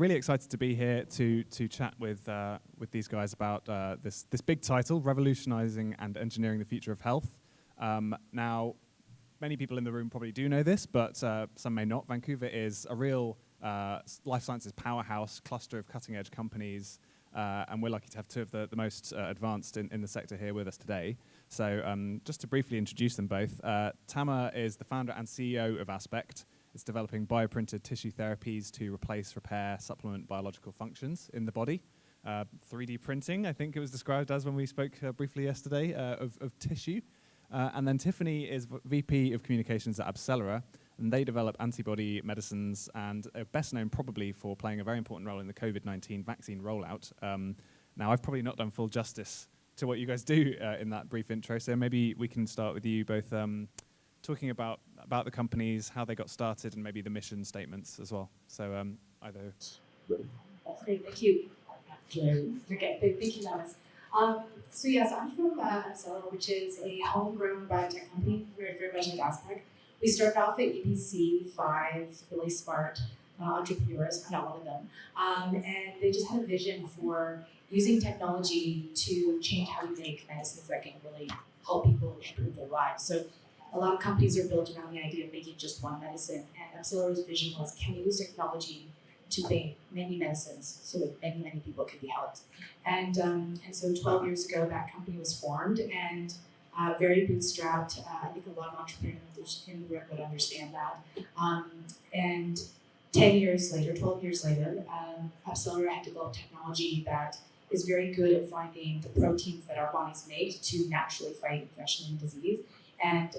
really excited to be here to chat with these guys about this big title, Revolutionizing and Engineering the Future of Health. Now, many people in the room probably do know this, but some may not. Vancouver is a real life sciences powerhouse, cluster of cutting-edge companies, and we're lucky to have two of the most advanced in the sector here with us today. So just to briefly introduce them both, Tamer is the founder and CEO of Aspect. It's developing bioprinted tissue therapies to replace, repair, supplement biological functions in the body. 3D printing, I think it was described as when we spoke briefly yesterday, of tissue. And then Tiffany is VP of Communications at Abcellera, and they develop antibody medicines and are best known probably for playing a very important role in the COVID-19 vaccine rollout. Now, I've probably not done full justice to what you guys do in that brief intro, so maybe we can start with you both talking about the companies, how they got started, and maybe the mission statements as well. So either. That's great, thank you. Okay, thank you, Thomas. So yes, I'm from Abcellera, which is a homegrown biotech company, very much like Aspect. We started off at UBC, 5 really smart entrepreneurs, not one of them, and they just had a vision for using technology to change how we make medicines that can really help people improve their lives. So a lot of companies are built around the idea of making just one medicine, and Abcellera's vision was, can we use technology to make many medicines so that many people could be helped? And so 12 years ago, that company was formed, and very bootstrapped. I think a lot of entrepreneurs in the room would understand that. And 12 years later, Abcellera had developed technology that is very good at finding the proteins that our bodies make to naturally fight infection and disease. And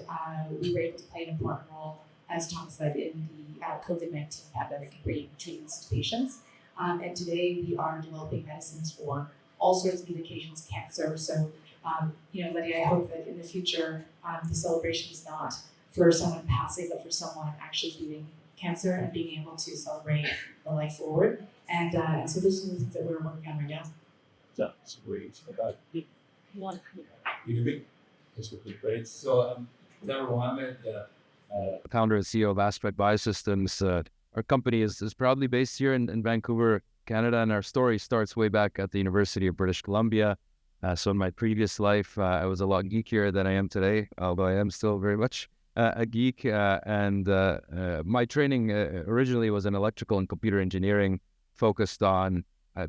we were able to play an important role, as Tom said, in the COVID-19 pandemic and bringing treatments to patients. And today we are developing medicines for all sorts of indications, cancer. So, Lydia, I hope that in the future, the celebration is not for someone passing, but for someone actually beating cancer and being able to celebrate the life forward. And so those are the things that we're working on right now. That's great. You hear me? This would be great. So, Tamer, Mohamed, founder and CEO of Aspect Biosystems. Our company is proudly based here in Vancouver, Canada, and our story starts way back at the University of British Columbia. So in my previous life, I was a lot geekier than I am today, although I am still very much a geek. And my training originally was in electrical and computer engineering, focused on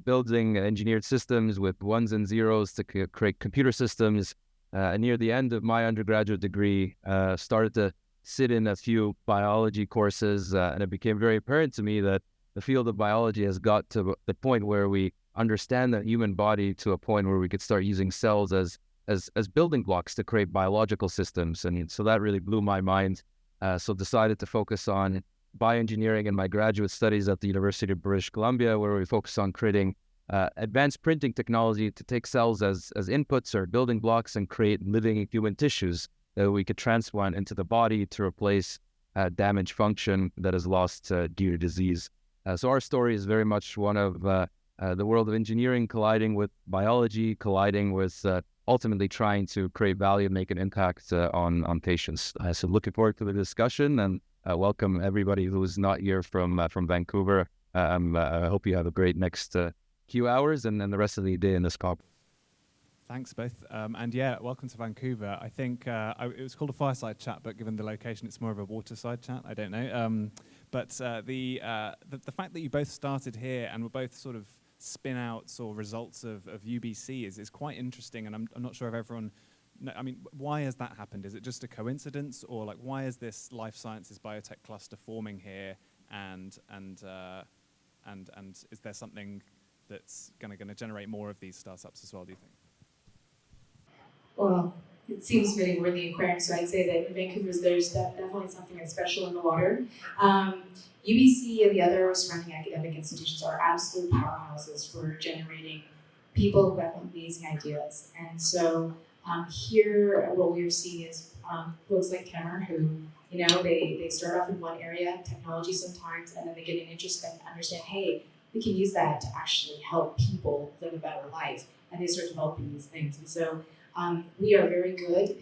building engineered systems with ones and zeros to create computer systems. Near the end of my undergraduate degree, started to sit in a few biology courses, and it became very apparent to me that the field of biology has got to the point where we understand the human body to a point where we could start using cells as building blocks to create biological systems. And so that really blew my mind. So decided to focus on bioengineering in my graduate studies at the University of British Columbia, where we focus on creating advanced printing technology to take cells as inputs or building blocks and create living human tissues that we could transplant into the body to replace damaged function that is lost due to disease. So our story is very much one of the world of engineering colliding with biology, colliding with ultimately trying to create value and make an impact on patients. So looking forward to the discussion, and welcome everybody who is not here from Vancouver. I hope you have a great next few hours and then the rest of the day in this conference. Thanks both, and yeah, welcome to Vancouver. I think it was called a fireside chat, but given the location, it's more of a waterside chat. I don't know, but the fact that you both started here and were both sort of spin-outs or results of UBC is quite interesting, and I'm not sure if everyone. I mean, why has that happened? Is it just a coincidence, or like why is this life sciences biotech cluster forming here, and is there something that's going to generate more of these startups as well, do you think? Well, it seems really we're the aquarium, so I'd say that in Vancouver there's definitely something that's special in the water. UBC and the other surrounding academic institutions are absolute powerhouses for generating people who have amazing ideas. And so here, what we're seeing is folks like Tamer who, they start off in one area, technology sometimes, and then they get an interest and understand, hey, we can use that to actually help people live a better life, and they start developing these things. And so we are very good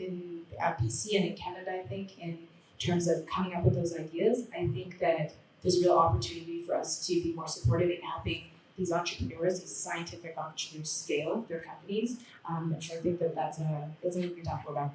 at BC and in Canada, I think, in terms of coming up with those ideas. I think that there's a real opportunity for us to be more supportive in helping these entrepreneurs, these scientific entrepreneurs, scale their companies. So I think that's a we can talk about.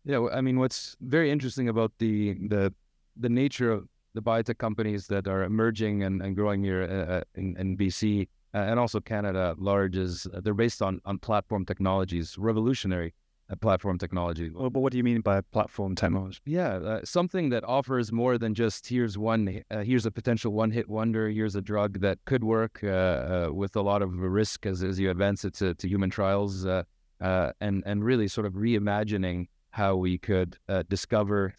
Yeah, I mean, what's very interesting about the nature of the biotech companies that are emerging and growing here in BC and also Canada at large is they're based on platform technologies, revolutionary platform technology. Well, but what do you mean by platform technology? Yeah, something that offers more than just here's a potential one-hit wonder, here's a drug that could work with a lot of risk as you advance it to human trials, and really sort of reimagining how we could discover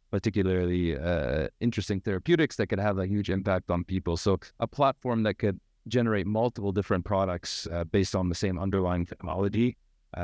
particularly interesting therapeutics that could have a huge impact on people. So a platform that could generate multiple different products based on the same underlying technology.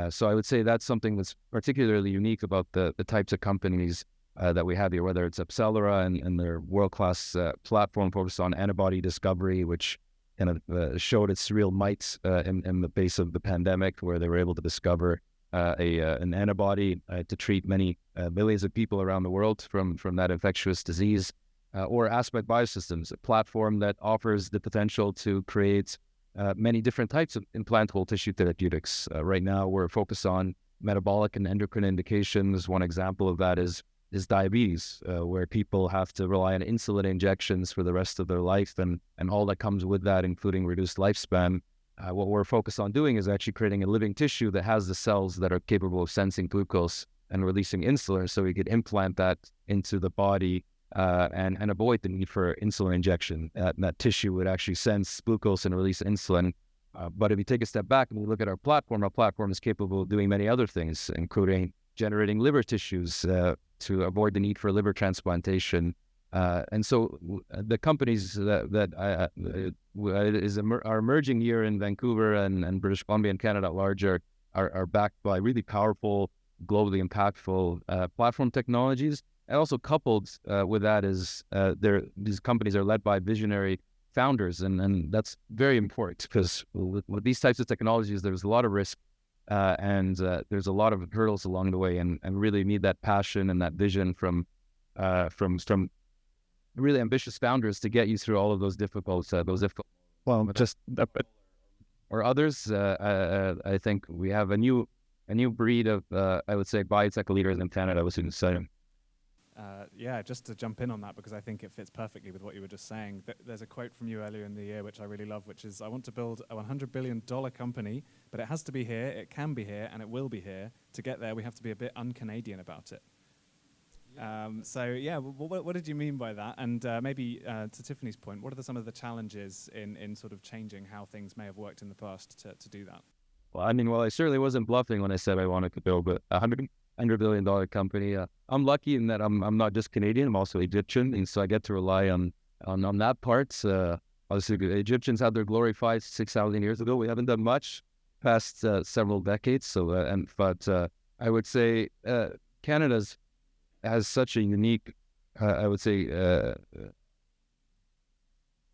So I would say that's something that's particularly unique about the types of companies that we have here, whether it's Abcellera and their world-class platform focused on antibody discovery, which kind of showed its real might in the face of the pandemic, where they were able to discover an antibody to treat many millions of people around the world from that infectious disease, or Aspect Biosystems, a platform that offers the potential to create many different types of implantable tissue therapeutics. Right now, we're focused on metabolic and endocrine indications. One example of that is diabetes, where people have to rely on insulin injections for the rest of their life and all that comes with that, including reduced lifespan. What we're focused on doing is actually creating a living tissue that has the cells that are capable of sensing glucose and releasing insulin, so we could implant that into the body and avoid the need for insulin injection. That tissue would actually sense glucose and release insulin. But if you take a step back and we look at our platform is capable of doing many other things, including generating liver tissues to avoid the need for liver transplantation. And so the companies that are emerging here in Vancouver and British Columbia and Canada at large are backed by really powerful, globally impactful platform technologies. And also coupled with that is these companies are led by visionary founders, and that's very important because with these types of technologies, there's a lot of risk and there's a lot of hurdles along the way, and really need that passion and that vision from really ambitious founders to get you through all of those difficult. Well, just or others. I think we have a new breed of I would say biotech leaders in Canada, was exciting. Yeah, just to jump in on that, because I think it fits perfectly with what you were just saying. There's a quote from you earlier in the year, which I really love, which is, I want to build a $100 billion company, but it has to be here, it can be here, and it will be here. To get there, we have to be a bit un-Canadian about it. So yeah, what did you mean by that? And maybe to Tiffany's point, what are some of the challenges in sort of changing how things may have worked in the past to do that? Well, I mean, I certainly wasn't bluffing when I said I wanted to build a $100 billion company. I'm lucky in that I'm not just Canadian, I'm also Egyptian, and so I get to rely on that part. Obviously, the Egyptians had their glory 5,000-6,000 years ago. We haven't done much past several decades. So, but I would say Canada's has such a unique, I would say,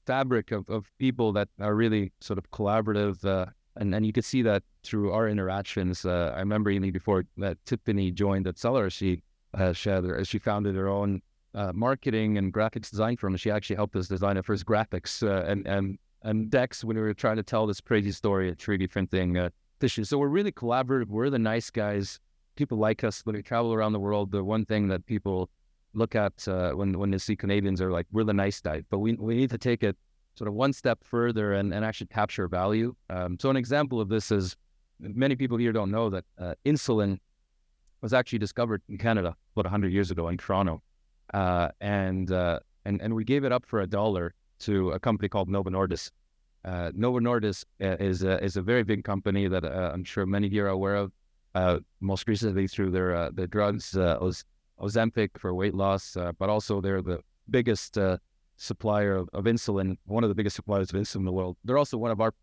fabric of people that are really sort of collaborative. And you could see that through our interactions. I remember even before that Tiffany joined Abcellera, she founded her own marketing and graphics design firm. She actually helped us design our first graphics and decks when we were trying to tell this crazy story of 3D printing tissues. So we're really collaborative. We're the nice guys. People like us when we travel around the world. The one thing that people look at when they see Canadians are like, we're the nice guys. But we need to take it sort of one step further and actually capture value. So an example of this is, many people here don't know that insulin was actually discovered in Canada about 100 years ago in Toronto. And we gave it up for $1 to a company called Novo Nordisk. Novo Nordisk is a very big company that I'm sure many here are aware of. Most recently through their drugs, Ozempic for weight loss, but also they're the biggest supplier of insulin, one of the biggest suppliers of insulin in the world. They're also one of our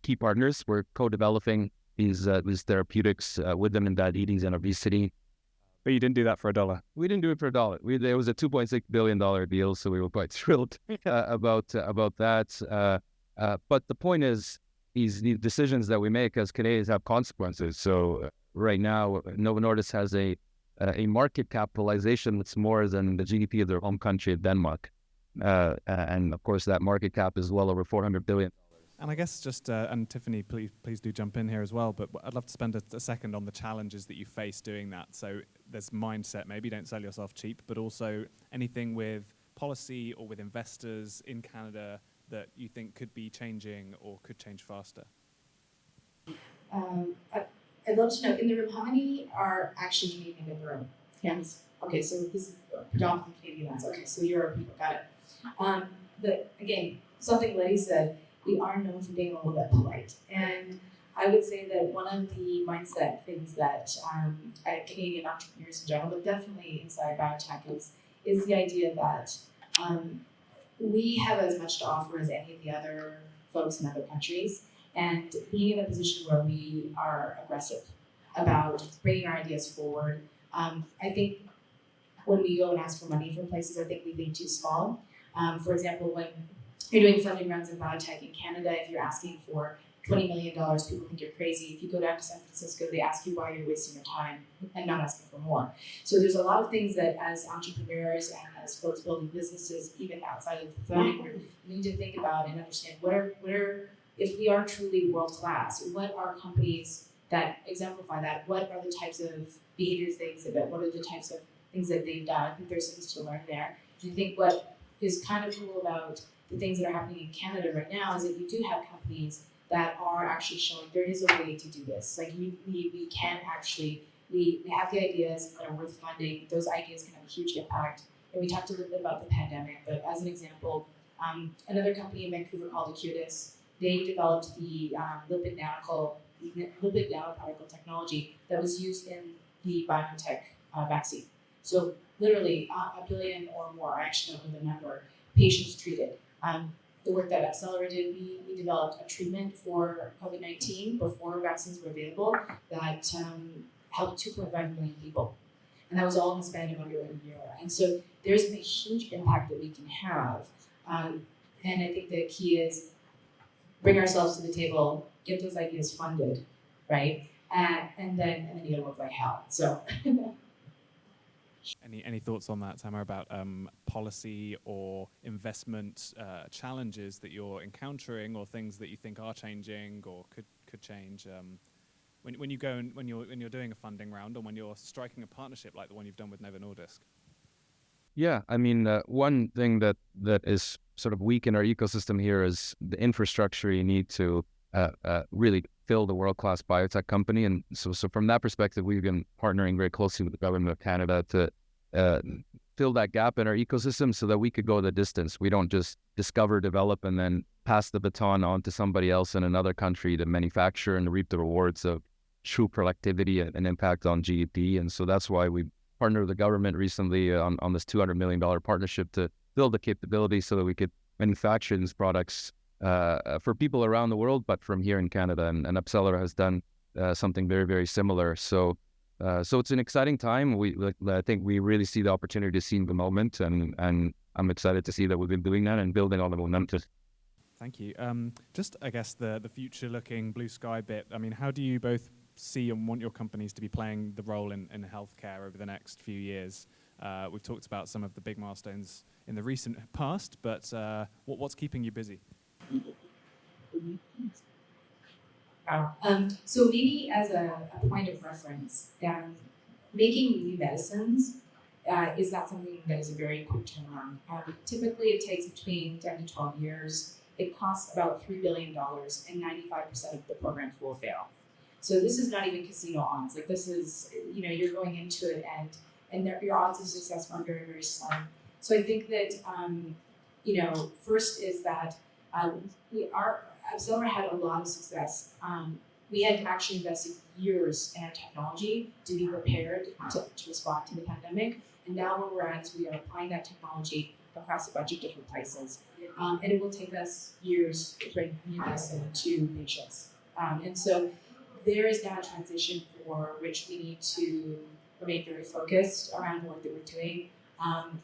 key partners. We're co-developing these therapeutics with them in diabetes and obesity. But you didn't do that for $1. We didn't do it for $1. It was a $2.6 billion deal, so we were quite thrilled about that. But the point is, these decisions that we make as Canadians have consequences. So right now, Novo Nordisk has a market capitalization that's more than the GDP of their home country of Denmark. and of course that market cap is well over 400 billion. And I guess just, and Tiffany, please do jump in here as well, but I'd love to spend a second on the challenges that you face doing that. So there's mindset, maybe don't sell yourself cheap, but also anything with policy or with investors in Canada that you think could be changing or could change faster. I'd love to know, in the room, how many are actually Canadian in the room? Hands. Okay, so this is predominantly Canadian hands. Okay, so you're people, got it. But again, something Letty said, we are known for being a little bit polite. And I would say that one of the mindset things that Canadian entrepreneurs in general, but definitely inside biotech, is the idea that we have as much to offer as any of the other folks in other countries. And being in a position where we are aggressive about bringing our ideas forward. I think when we go and ask for money from places, I think we think too small. For example, when you're doing funding rounds in biotech in Canada, if you're asking for $20 million, people think you're crazy. If you go down to San Francisco, they ask you why you're wasting your time and not asking for more. So there's a lot of things that as entrepreneurs and as folks building businesses, even outside of the funding group, you need to think about and understand if we are truly world-class, what are companies that exemplify that? What are the types of behaviors they exhibit? What are the types of things that they've done? I think there's things to learn there. And I think what is kind of cool about the things that are happening in Canada right now is that you do have companies that are actually showing there is a way to do this. Like we can actually, we have the ideas that are worth funding. Those ideas can have a huge impact. And we talked a little bit about the pandemic, but as an example, another company in Vancouver called Acutis, they developed the lipid nanoparticle technology that was used in the Biotech vaccine. So literally a billion or more, I actually don't know the number, patients treated. The work that Abcellera did, we developed a treatment for COVID-19 before vaccines were available that helped 2.5 million people. And that was all in the span of under a year. And so there's a huge impact that we can have. And I think the key is bring ourselves to the table, get those ideas funded, right? And then you gotta work like hell. So Any thoughts on that, Tamer, about policy or investment challenges that you're encountering, or things that you think are changing or could change when you go and when you're doing a funding round, or when you're striking a partnership like the one you've done with Novo Nordisk? Yeah, I mean, one thing that is sort of weak in our ecosystem here is the infrastructure you need to really build a world-class biotech company. And so from that perspective, we've been partnering very closely with the government of Canada to fill that gap in our ecosystem so that we could go the distance. We don't just discover, develop, and then pass the baton on to somebody else in another country to manufacture and reap the rewards of true productivity and impact on GDP. And so that's why we partnered with the government recently on this $200 million partnership to build the capability so that we could manufacture these products for people around the world, but from here in Canada. And Abcellera has done something very, very similar. So it's an exciting time. I think we really see the opportunity to seize the moment, and I'm excited to see that we've been doing that and building on the momentum. Thank you. Just, I guess, the future-looking blue sky bit. I mean, how do you both see and want your companies to be playing the role in healthcare over the next few years? We've talked about some of the big milestones in the recent past, but what's keeping you busy? So maybe as a point of reference, making new medicines is not something that is a very quick turnaround. Typically, it takes between 10 to 12 years. It costs about $3 billion, and 95% of the programs will fail. So this is not even casino odds. Like, this is, you're going into it and your odds of success are very, very slim. So I think that, first is that Abcellera had a lot of success. We had actually invested years in our technology to be prepared to respond to the pandemic. And now where we're at is we are applying that technology across a bunch of different places. And it will take us years to bring new medicine to patients. And so there is now a transition for which we need to remain very focused around the work that we're doing,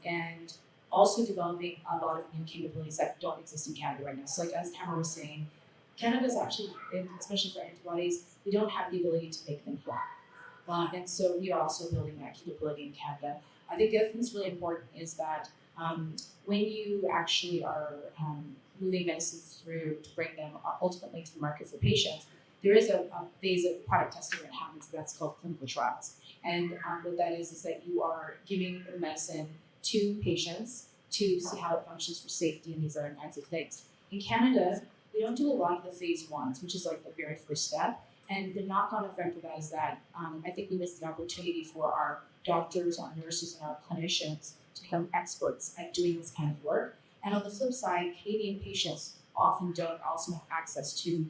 and also developing a lot of new capabilities that don't exist in Canada right now. So like as Tamer was saying, Canada's actually, especially for antibodies, we don't have the ability to make them flat. And so we are also building that capability in Canada. I think the other thing that's really important is that when you actually are moving medicines through to bring them ultimately to the market for patients, there is a phase of product testing that happens that's called clinical trials. And what that is that you are giving the medicine to patients to see how it functions for safety and these other kinds of things. In Canada, we don't do a lot of the phase ones, which is like the very first step. And the knock-on effect of that is that I think we missed the opportunity for our doctors, our nurses, and our clinicians to become experts at doing this kind of work. And on the flip side, Canadian patients often don't also have access to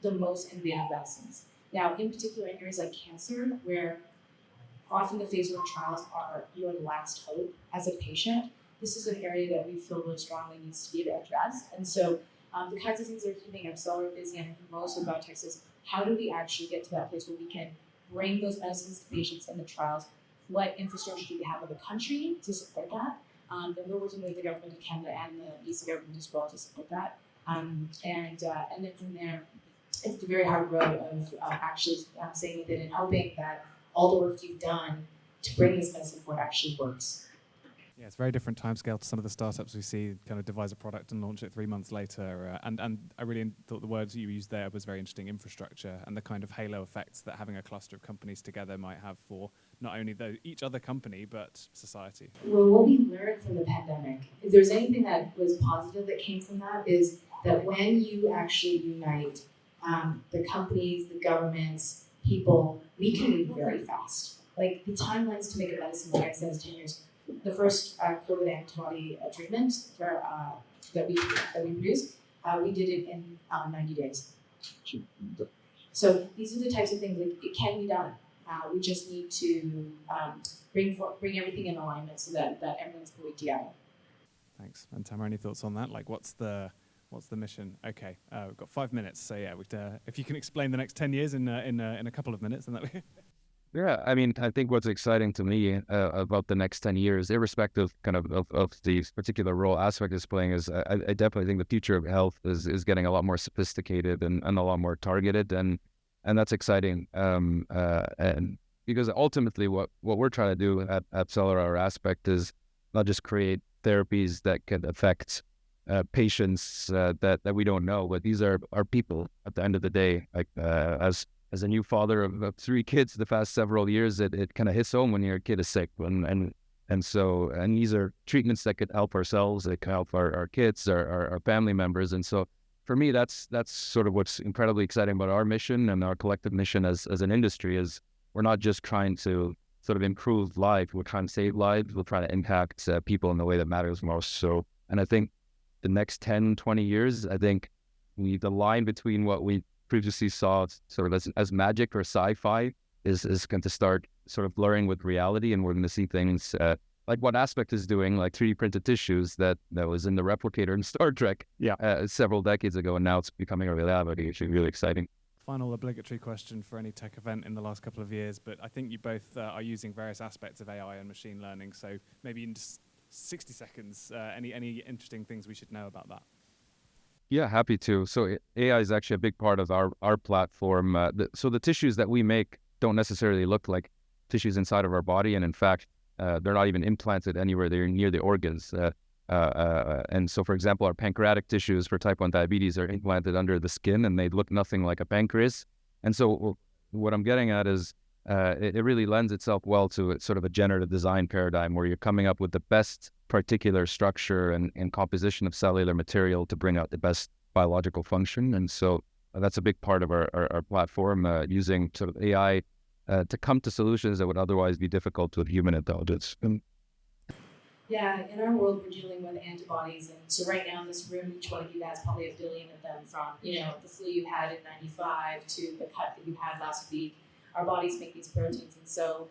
the most innovative medicines. Now, in particular, in areas like cancer, where often the phase 1 trials are your last hope as a patient, this is an area that we feel really strongly needs to be addressed. And so the kinds of things that are keeping Abcellera busy and most of Biotech is how do we actually get to that place where we can bring those medicines to patients in the trials? What infrastructure do we have in the country to support that? And we're working with the government of Canada and the BC government as well to support that. And then from there, it's the very hard road of actually staying with it and hoping that all the work you've done to bring this medicine forward actually works. Yeah, it's a very different timescale to some of the startups we see kind of devise a product and launch it 3 months later. And I really thought the words you used there was very interesting, infrastructure, and the kind of halo effects that having a cluster of companies together might have for not only each other company, but society. Well, what we learned from the pandemic, if there's anything that was positive that came from that, is that when you actually unite the companies, the governments, people, we can move very fast. Like the timelines to make a medicine, like I said, is 10 years. The first COVID antibody treatment that we produced, we did it in 90 days. So these are the types of things that it can be done. We just need to bring everything in alignment so that everyone's pulling together. Thanks. And Tamer, any thoughts on that? Like, what's the mission? Okay, we've got 5 minutes. So yeah, if you can explain the next 10 years in a couple of minutes, then that would. Yeah, I mean, I think what's exciting to me about the next 10 years, irrespective kind of the particular role aspect is playing, is I definitely think the future of health is getting a lot more sophisticated and a lot more targeted, and that's exciting. And because ultimately what we're trying to do at Abcellera, our aspect is not just create therapies that can affect patients that we don't know, but these are people at the end of the day. Like as a new father of 3 kids the past several years, it kind of hits home when your kid is sick. And these are treatments that could help ourselves, that can help our kids, our family members. And so for me, that's sort of what's incredibly exciting about our mission and our collective mission as an industry is we're not just trying to sort of improve life, we're trying to save lives, we're trying to impact people in the way that matters most. So, and I think the next 10, 20 years, I think the line between what we previously saw sort of as magic or sci-fi is going to start sort of blurring with reality, and we're going to see things like what Aspect is doing, like 3D printed tissues that was in the replicator in Star Trek several decades ago, and now it's becoming a reality, which is really exciting. Final obligatory question for any tech event in the last couple of years, but I think you both are using various aspects of AI and machine learning, so maybe in just 60 seconds, any interesting things we should know about that? Yeah, happy to. So AI is actually a big part of our platform. So the tissues that we make don't necessarily look like tissues inside of our body, and in fact, they're not even implanted anywhere. They're near the organs. And so, for example, our pancreatic tissues for type 1 diabetes are implanted under the skin, and they look nothing like a pancreas. And so what I'm getting at is it really lends itself well to sort of a generative design paradigm where you're coming up with the best particular structure and composition of cellular material to bring out the best biological function. And so that's a big part of our platform, using sort of AI to come to solutions that would otherwise be difficult with human intelligence. Yeah, in our world, we're dealing with antibodies. And so right now in this room, each one of you has probably 1 billion of them, from, the flu you had in 95 to the cut that you had last week. Our bodies make these proteins. And so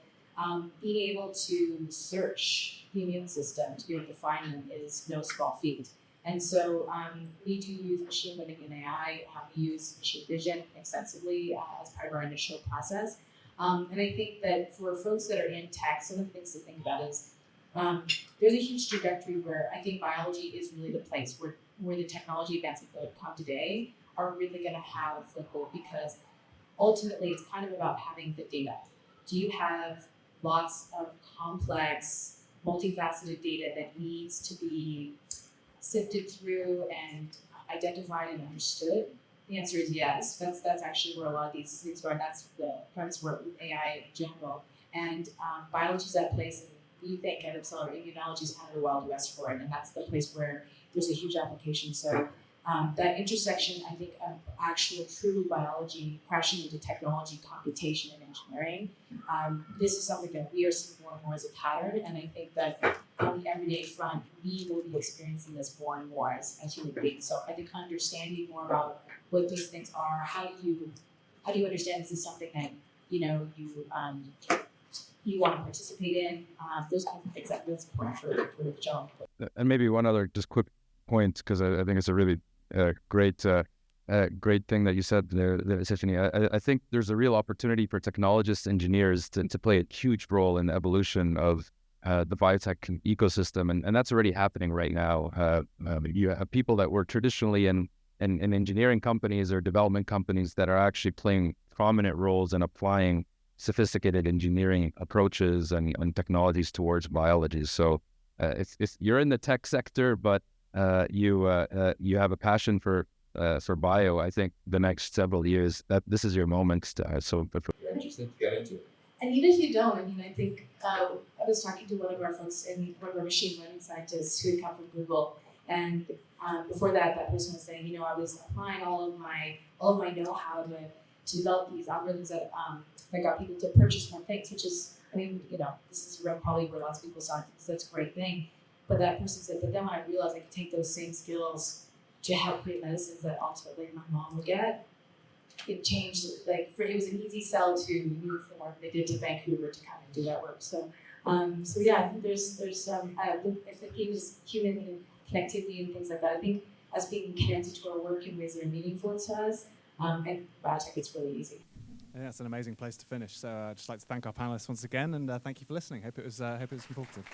being able to search the immune system to be able to find them is no small feat. And so we do use machine learning and AI. We use machine vision extensively as part of our initial process. And I think that for folks that are in tech, some of the things to think about is there's a huge trajectory where I think biology is really the place where the technology advances that have come today are really going to have the hope, because ultimately it's kind of about having the data. Do you have lots of complex multifaceted data that needs to be sifted through and identified and understood? The answer is yes. That's actually where a lot of these things are, and that's the premise work with AI in general. And biology is that place, and we think at Abcellera, immunology is kind of the Wild West for it, and that's the place where there's a huge application. So that intersection, I think, of actual true biology crashing into technology, computation, and engineering, this is something that we are seeing more and more as a pattern, and I think that on the everyday front, we will be experiencing this more and more as human beings. So I think understanding more about what these things are, how do you understand this is something that you want to participate in, those kinds of things, that's important for the job. And maybe one other just quick point, because I think it's a really great thing that you said there, Tiffany. I think there's a real opportunity for technologists, engineers to play a huge role in the evolution of the biotech ecosystem, and that's already happening right now. You have people that were traditionally in engineering companies or development companies that are actually playing prominent roles in applying sophisticated engineering approaches and technologies towards biology. So it's you're in the tech sector, but you have a passion for bio. I think the next several years that this is your moment. You're interested to get into it. And even if you don't, I mean, I think I was talking to one of our folks one of our machine learning scientists who had come from Google, and before that person was saying, I was applying all of my know-how to develop these algorithms that got people to purchase more things, which is, I mean, this is probably where lots of people saw it, so that's a great thing. But that person said, but then when I realized I could take those same skills to help create medicines that ultimately my mom would get, it changed. It was an easy sell to move from where they did to Vancouver to kind of do that work. So yeah, I think there's if the theme is human and connectivity and things like that, I think us being connected to our work in ways that are meaningful to us, and biotech, it's really easy. Yeah, it's an amazing place to finish. So I'd just like to thank our panelists once again, and thank you for listening. Hope it was informative.